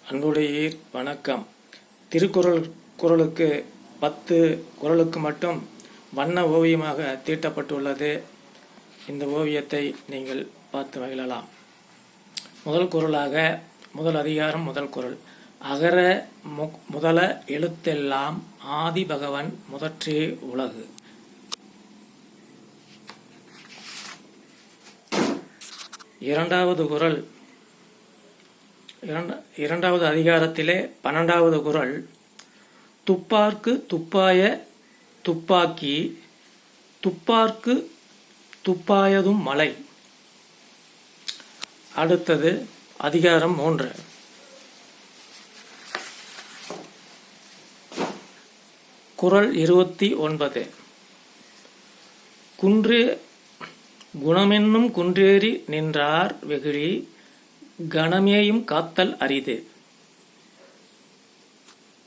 அன்புடையீர் வணக்கம். திருக்குறளுக்கு 10 குறளுக்கு மட்டும் வண்ண ஓவியமாக தீட்டப்பட்டுள்ளது. இந்த ஓவியத்தை நீங்கள் பார்த்து மகிழலாம். முதல் குறளாக முதல் அதிகாரம் முதல் குறள். அகர முதல எழுத்தெல்லாம் ஆதி பகவன் முதற்றே உலகு. இரண்டாவது குறள் இரண்டாவது அதிகாரத்திலே 12வது குறள். துப்பார்க்கு துப்பாய துப்பாக்கி துப்பார்க்கு துப்பாயதும் மலை. அடுத்தது அதிகாரம் 3. குறள் 29. குணமென்னும் குன்றேறி நின்றார் வெகுளி கணமேயும் காத்தல் அரிது.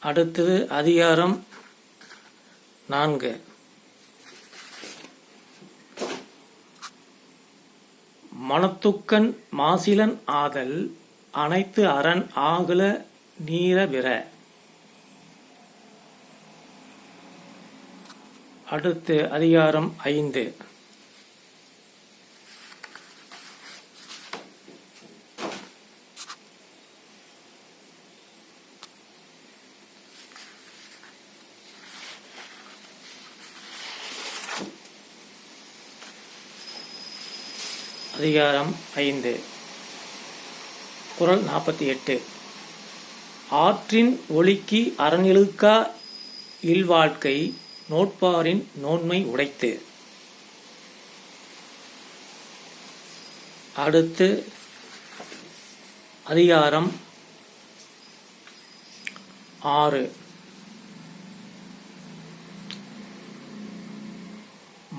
அடுத்தது அதிகாரம் 4. மனத்துக்கண் மாசிலன் ஆதல் அனைத்து அரண் ஆகுல நீர பிற. அடுத்து அதிகாரம் 5. அதிகாரம் 5. குறள் 48. ஆற்றின் ஒளிக்கு அறநிழுக்கா இல்வாழ்க்கை நோட்பாரின் நோன்மை உடைத்து. அடுத்து அதிகாரம் 6.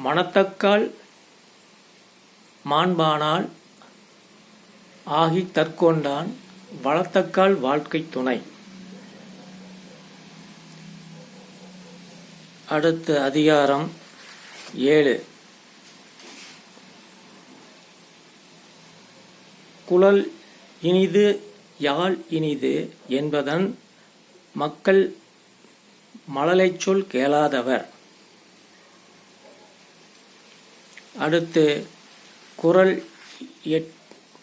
மனத்தக்கால் மாண்பானால் ஆகி தற்கொண்டான் வளத்தக்கால் வாழ்க்கை துணை. அடுத்து அதிகாரம் 7. குழல் இனிது யாழ் இனிது என்பதன் மக்கள் மழலைச் சொல் கேளாதவர். அடுத்து குறள்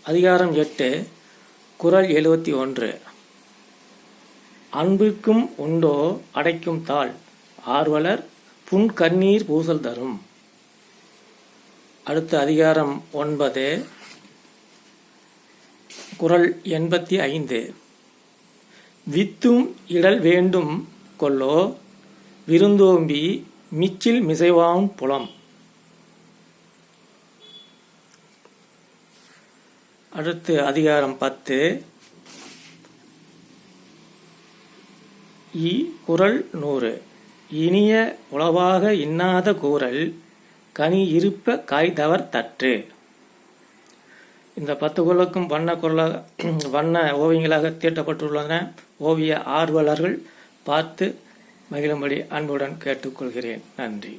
அதிகாரம் 8. குறள் 71. அன்புக்கும் உண்டோ அடைக்கும் தாள் ஆர்வலர் புன் கண்ணீர் பூசல் தரும். அடுத்த அதிகாரம் 9. குறள் 85. வித்தும் இடல் வேண்டும் கொல்லோ விருந்தோம்பி மிச்சில் மிசைவாம் புலம். அடுத்து அதிகாரம் 10. குறள் 100. இனிய உளவாக இன்னாத கூறல் கனி இருப்ப காய்தவர் தற்று. இந்த 10 குறளுக்கும் வண்ண ஓவியங்களாக தீட்டப்பட்டுள்ளன. ஓவிய ஆர்வலர்கள் பார்த்து மகிழும்படி அன்புடன் கேட்டுக்கொள்கிறேன். நன்றி.